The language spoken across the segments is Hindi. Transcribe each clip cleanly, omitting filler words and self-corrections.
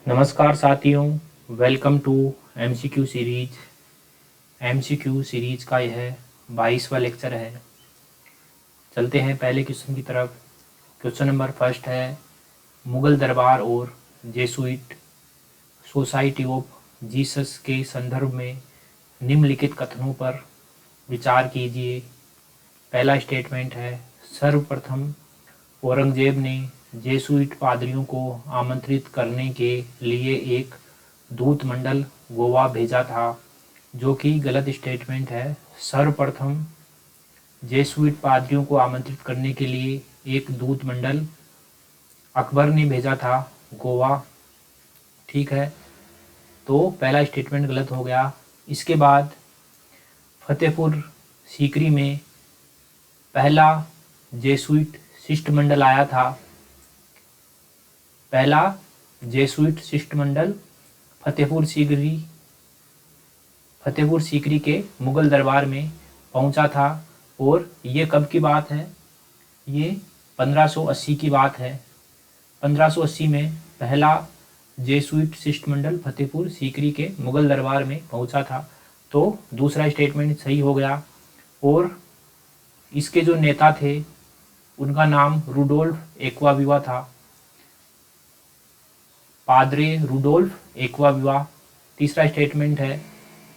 नमस्कार साथियों, welcome to MCQ series. MCQ series का यह 22वां लेक्चर है। चलते हैं पहले क्वेश्चन की तरफ। क्वेश्चन नंबर फर्स्ट है, मुगल दरबार और जेसुइट सोसाइटी ऑफ जीसस के संदर्भ में निम्नलिखित कथनों पर विचार कीजिए। पहला स्टेटमेंट है, सर्वप्रथम औरंगजेब ने जेसुइट पादरियों को आमंत्रित करने के लिए एक दूत मंडल गोवा भेजा था, जो कि गलत स्टेटमेंट है। सर्वप्रथम जेसुइट पादरियों को आमंत्रित करने के लिए एक दूत मंडल अकबर ने भेजा था गोवा। ठीक है, तो पहला स्टेटमेंट गलत हो गया। इसके बाद फतेहपुर सीकरी में पहला जेसुइट शिष्टमंडल आया था। पहला जेसुइट शिष्टमंडल फतेहपुर सीकरी के मुगल दरबार में पहुंचा था। और ये कब की बात है? ये 1580 की बात है। 1580 में पहला जेसुइट शिष्टमंडल फतेहपुर सीकरी के मुगल दरबार में पहुंचा था। तो दूसरा स्टेटमेंट सही हो गया। और इसके जो नेता थे उनका नाम रुडोल्फ एक्वाविवा था। पादरे रुडोल्फ एक्वाविवा। तीसरा स्टेटमेंट है,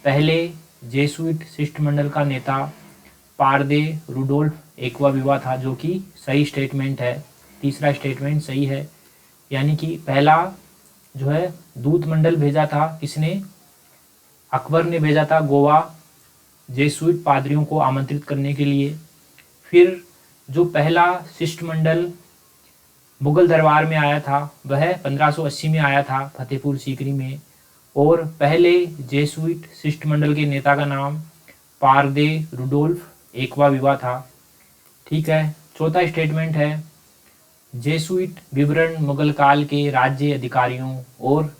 पहले जेसुइट शिष्टमंडल का नेता पारदे रुडोल्फ एक्वाविवा था, जो कि सही स्टेटमेंट है। तीसरा स्टेटमेंट सही है। यानी कि पहला जो है दूत मंडल भेजा था किसने? अकबर ने भेजा था गोवा जेसुइट पादरियों को आमंत्रित करने के लिए। फिर जो पहला शिष्टमंडल मुगल दरबार में आया था वह 1580 में आया था फतेहपुर सीकरी में। और पहले जेसुइट शिष्टमंडल के नेता का नाम पारदे रुडोल्फ एक्वाविवा था। ठीक है, चौथा स्टेटमेंट है, जेसुइट विवरण मुगल काल के राज्य अधिकारियों और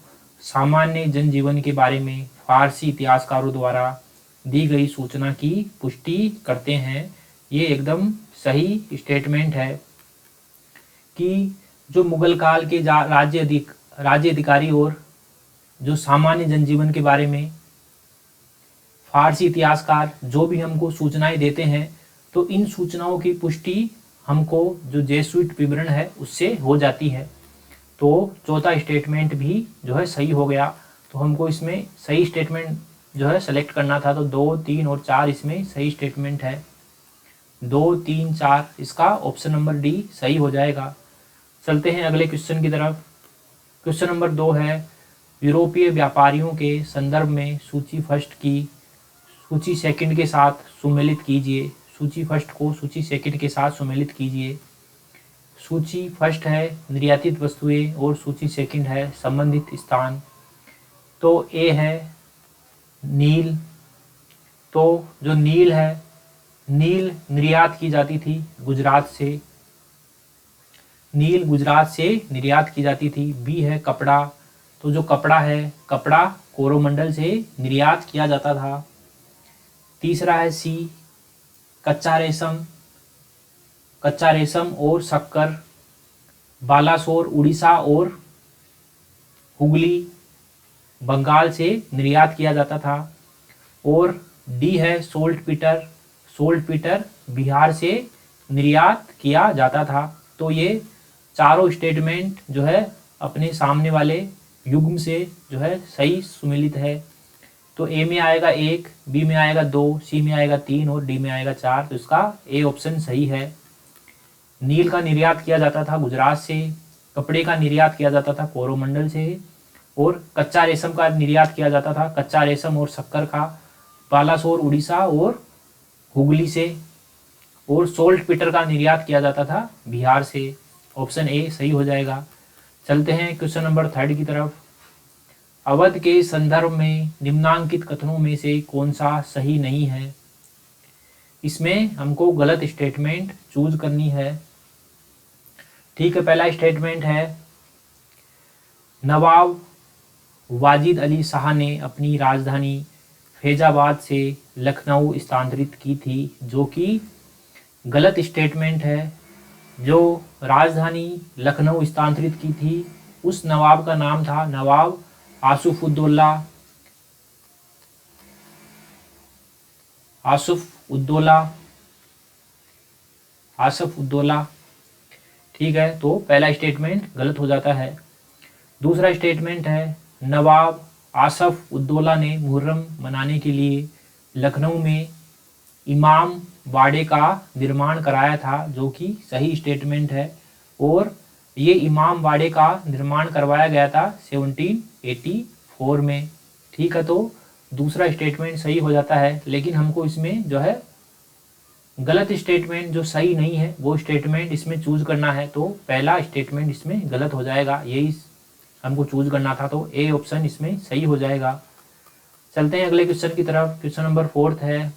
सामान्य जनजीवन के बारे में फारसी इतिहासकारों द्वारा दी गई सूचना की पुष्टि करते हैं। ये एकदम सही स्टेटमेंट है कि जो मुगल काल के राज्य अधिकारी और जो सामान्य जनजीवन के बारे में फारसी इतिहासकार जो भी हमको सूचनाएं देते हैं, तो इन सूचनाओं की पुष्टि हमको जो जेसुइट विवरण है उससे हो जाती है। तो चौथा स्टेटमेंट भी जो है सही हो गया। तो हमको इसमें सही स्टेटमेंट जो है सेलेक्ट करना था। तो 2, 3 और 4 इसमें सही स्टेटमेंट है। 2, 3, 4 इसका ऑप्शन नंबर डी सही हो जाएगा। चलते हैं अगले क्वेश्चन की तरफ। क्वेश्चन नंबर 2 है, यूरोपीय व्यापारियों के संदर्भ में सूची फर्स्ट की सूची सेकंड के साथ सुमेलित कीजिए। सूची फर्स्ट को सूची सेकंड के साथ सुमेलित कीजिए। सूची फर्स्ट है निर्यातित वस्तुएं और सूची सेकंड है संबंधित स्थान। तो ए है नील। तो जो नील है, नील निर्यात की जाती थी गुजरात से। नील गुजरात से निर्यात की जाती थी। बी है कपड़ा। तो जो कपड़ा है, कपड़ा कोरोमंडल से निर्यात किया जाता था। तीसरा है सी कच्चा रेशम। कच्चा रेशम और शक्कर बालासोर उड़ीसा और हुगली बंगाल से निर्यात किया जाता था। और डी है salt Peter. Salt Peter Bihar से निर्यात किया जाता था। तो ये चारों स्टेटमेंट जो है अपने सामने वाले युग्म से जो है सही सुमेलित है। तो ए में आएगा 1, बी में आएगा 2, सी में आएगा 3 और डी में आएगा 4। तो इसका ए ऑप्शन सही है। नील का निर्यात किया जाता था गुजरात से, कपड़े का निर्यात किया जाता था कोरोमंडल से, और कच्चा रेशम का निर्यात किया जाता था, कच्चा रेशम और शक्कर का बालासोर उड़ीसा और हुगली से, और सोल्ट पीटर का निर्यात किया जाता था बिहार से। ऑप्शन ए सही हो जाएगा। चलते हैं क्वेश्चन नंबर 3 की तरफ। अवध के संदर्भ में निम्नांकित कथनों में से कौन सा सही नहीं है? इसमें हमको गलत स्टेटमेंट चूज करनी है। ठीक है, पहला स्टेटमेंट है, नवाब वाजिद अली शाह ने अपनी राजधानी फैजाबाद से लखनऊ स्थानांतरित की थी, जो कि गलत स्टेटमेंट है। जो राजधानी लखनऊ स्थानांतरित की थी उस नवाब का नाम था नवाब आसुफउद्दौला आसफउद्दौला। ठीक है, तो पहला स्टेटमेंट गलत हो जाता है। दूसरा स्टेटमेंट है नवाब आसफउद्दौला ने मुहर्रम मनाने के लिए लखनऊ में इमाम बाड़े का निर्माण कराया था, जो कि सही स्टेटमेंट है। और ये इमाम बाड़े का निर्माण करवाया गया था 1784 में। ठीक है, तो दूसरा स्टेटमेंट सही हो जाता है, लेकिन हमको इसमें जो है गलत स्टेटमेंट जो सही नहीं है वो स्टेटमेंट इसमें चूज करना है, तो पहला स्टेटमेंट इसमें गलत हो जाएगा, यही हमको चूज करना था, तो ए ऑप्शन इसमें सही हो जाएगा। चलते हैं अगले क्वेश्चन की तरफ। क्वेश्चन नंबर 4 है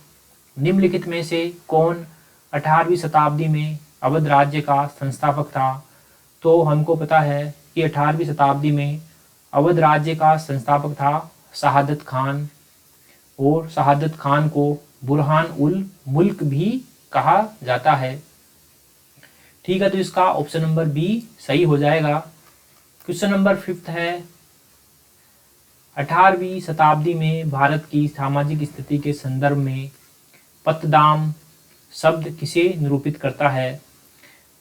निम्नलिखित में से कौन 18वीं शताब्दी में अवध राज्य का संस्थापक था। तो हमको पता है कि 18वीं शताब्दी में अवध राज्य का संस्थापक था शहादत खान, और शहादत खान को बुरहान उल मुल्क भी कहा जाता है। ठीक है, तो इसका ऑप्शन नंबर बी सही हो जाएगा। क्वेश्चन नंबर 5 है 18वीं शताब्दी में भारत की सामाजिक स्थिति के संदर्भ में पतदाम शब्द किसे निरूपित करता है।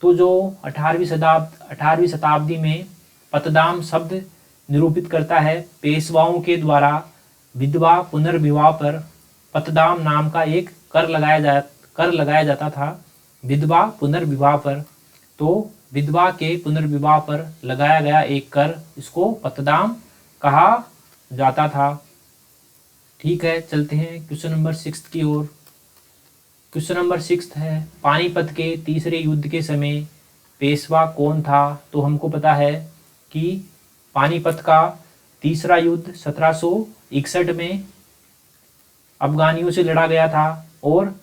तो जो 18वीं शताब्दी में पतदाम शब्द निरूपित करता है पेशवाओं के द्वारा विधवा पुनर्विवाह पर पतदाम नाम का एक कर लगाया जाता था विधवा पुनर्विवाह पर। तो विधवा के पुनर्विवाह पर लगाया गया एक कर, इसको पतदाम कहा जाता था। ठीक है, चलते हैं क्वेश्चन नंबर 6 की ओर। क्वेश्चन नंबर 6 है पानीपत के तीसरे युद्ध के समय पेशवा कौन था। तो हमको पता है कि पानीपत का तीसरा युद्ध 1761 में अफगानियों से लड़ा गया था, और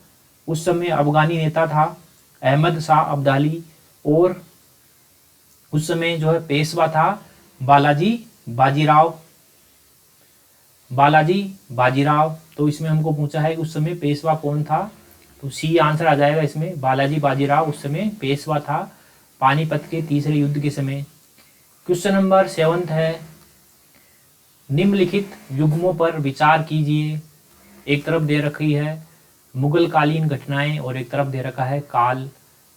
उस समय अफगानी नेता था अहमद शाह अब्दाली, और उस समय जो है पेशवा था बालाजी बाजीराव। तो इसमें हमको पूछा है कि उस समय पेशवा कौन था, तो सी आंसर आ जाएगा इसमें, बालाजी बाजीराव उस समय पेशवा था पानीपत के तीसरे युद्ध के समय। क्वेश्चन नंबर 7 है निम्नलिखित युग्मों पर विचार कीजिए। एक तरफ दे रखी है मुगल कालीन घटनाएं और एक तरफ दे रखा है काल,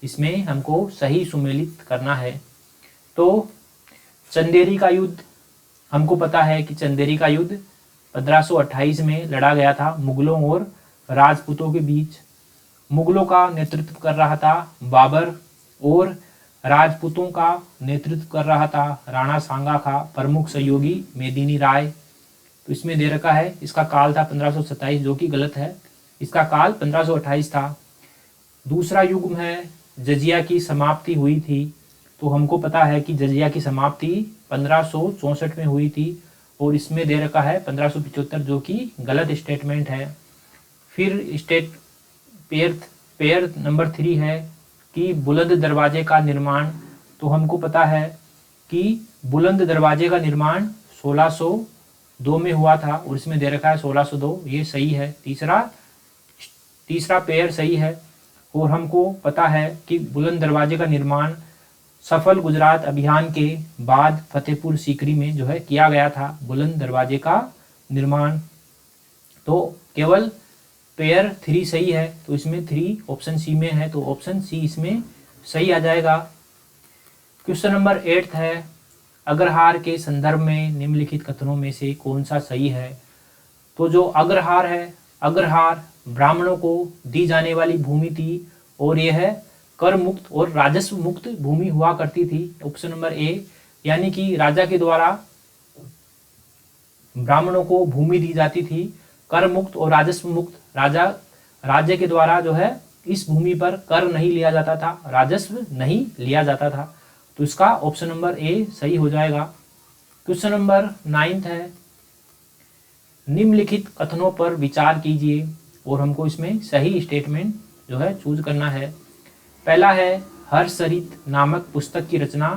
इसमें हमको सही सुमेलित करना है। तो चंदेरी का युद्ध, हमको पता है कि चंदेरी का युद्ध 1528 में लड़ा गया था मुगलों और राजपूतों के बीच। मुगलों का नेतृत्व कर रहा था बाबर, और राजपूतों का नेतृत्व कर रहा था राणा सांगा का प्रमुख सहयोगी मेदिनी राय। तो इसमें दे रखा है इसका काल था 1527, जो कि गलत है, इसका काल 1528 था। दूसरा युग है जजिया की समाप्ति हुई थी। तो हमको पता है कि जजिया की समाप्ति 1564 में हुई थी, और इसमें दे रखा है 1575, जो कि गलत स्टेटमेंट है। फिर पेयर नंबर 3 है कि बुलंद दरवाजे का निर्माण। तो हमको पता है कि बुलंद दरवाजे का निर्माण 1602 में हुआ था, और इसमें दे रखा है 1602, ये सही है। तीसरा पेयर सही है। और हमको पता है कि बुलंद दरवाजे का निर्माण सफल गुजरात अभियान के बाद फतेहपुर सीकरी में जो है किया गया था बुलंद दरवाजे का निर्माण। तो केवल पेयर 3 सही है, तो इसमें 3 ऑप्शन सी में है, तो ऑप्शन सी इसमें सही आ जाएगा। क्वेश्चन नंबर 8 है अग्रहार के संदर्भ में निम्नलिखित कथनों में से कौन सा सही है। तो जो अग्रहार है, अग्रहार ब्राह्मणों को दी जाने वाली भूमि थी, और यह है कर मुक्त और राजस्व मुक्त भूमि हुआ करती थी। ऑप्शन नंबर ए, यानी कि राजा के द्वारा ब्राह्मणों को भूमि दी जाती थी कर मुक्त और राजस्व मुक्त। राज्य के द्वारा जो है इस भूमि पर कर नहीं लिया जाता था, राजस्व नहीं लिया जाता था। तो इसका ऑप्शन नंबर ए सही हो जाएगा। क्वेश्चन नंबर 9 है निम्नलिखित कथनों पर विचार कीजिए, और हमको इसमें सही स्टेटमेंट जो है चूज करना है। पहला है हर्षचरित नामक पुस्तक की रचना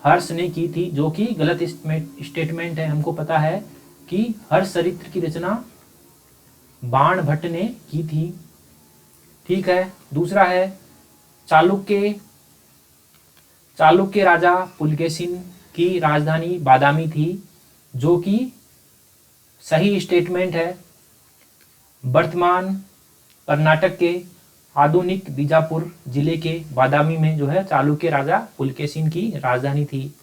हर्ष ने की थी, जो कि गलत स्टेटमेंट है। हमको पता है कि हर्षचरित्र की रचना बाण भट्ट ने की थी। ठीक है, दूसरा है चालुक्य राजा पुलकेशिन की राजधानी बादामी थी, जो कि सही स्टेटमेंट है। वर्तमान कर्नाटक के आधुनिक बीजापुर जिले के बादामी में जो है चालुक्य राजा पुलकेशिन की राजधानी थी।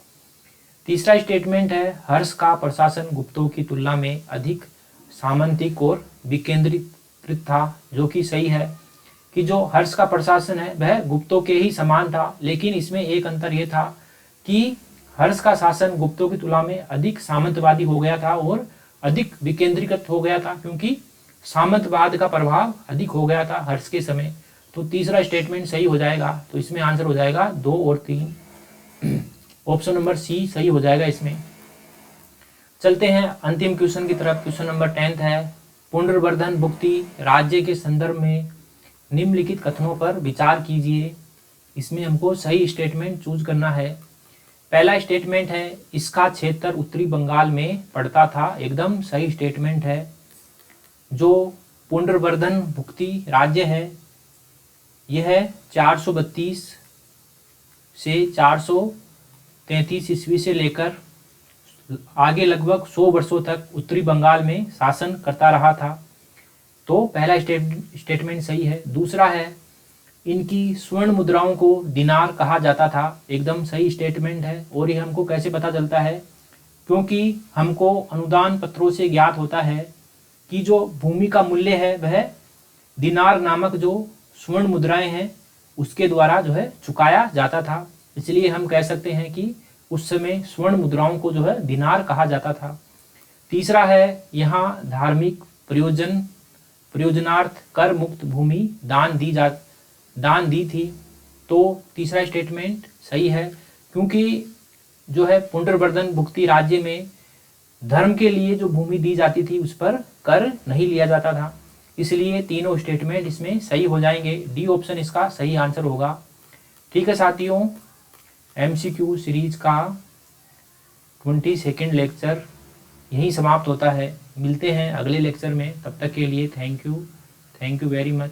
तीसरा स्टेटमेंट है, हर्ष का प्रशासन गुप्तों की तुलना में अधिक सामंतिक और विकेंद्रीकृत था, जो कि सही है कि जो हर्ष का प्रशासन है वह गुप्तों के ही समान था, लेकिन इसमें एक अंतर यह था कि हर्ष का शासन गुप्तों की तुलना में अधिक सामंतवादी हो गया था और अधिक विकेंद्रीकृत हो गया था, क्योंकि सामंतवाद का प्रभाव अधिक हो गया था हर्ष के समय। तो तीसरा स्टेटमेंट सही हो जाएगा। तो इसमें आंसर हो जाएगा 2 और 3। ऑप्शन नंबर सी सही हो जाएगा इसमें। चलते हैं अंतिम क्वेश्चन की तरफ। क्वेश्चन नंबर 10 है, पुनर्वर्धन भुक्ति राज्य के संदर्भ में निम्नलिखित कथनों पर विचार कीजिए। इसमें हमको सही स्टेटमेंट चूज करना है। पहला स्टेटमेंट है, इसका क्षेत्र उत्तरी बंगाल में पड़ता था, एकदम सही स्टेटमेंट है। जो पुनर्वर्धन भुक्ति राज्य है यह 432 से 433 ईस्वी से लेकर आगे लगभग 100 वर्षों तक उत्तरी बंगाल में शासन करता रहा था। तो पहला स्टेटमेंट सही है। दूसरा है, इनकी स्वर्ण मुद्राओं को दिनार कहा जाता था, एकदम सही स्टेटमेंट है। और ये हमको कैसे पता चलता है, क्योंकि हमको अनुदान पत्रों से ज्ञात होता है कि जो भूमि का मूल्य है वह दिनार नामक जो स्वर्ण मुद्राएं हैं उसके द्वारा जो है चुकाया जाता था। इसलिए हम कह सकते हैं कि उस समय स्वर्ण मुद्राओं को जो है दिनार कहा जाता था। तीसरा है, यहाँ धार्मिक प्रयोजनार्थ कर मुक्त भूमि दान दी थी। तो तीसरा स्टेटमेंट सही है, क्योंकि जो है पुनर्वर्धन भुक्ति राज्य में धर्म के लिए जो भूमि दी जाती थी उस पर कर नहीं लिया जाता था। इसलिए तीनों स्टेटमेंट इसमें सही हो जाएंगे। डी ऑप्शन इसका सही आंसर होगा। ठीक है साथियों, MCQ सीरीज का 22वां लेक्चर यहीं समाप्त होता है। मिलते हैं अगले लेक्चर में, तब तक के लिए थैंक यू वेरी मच।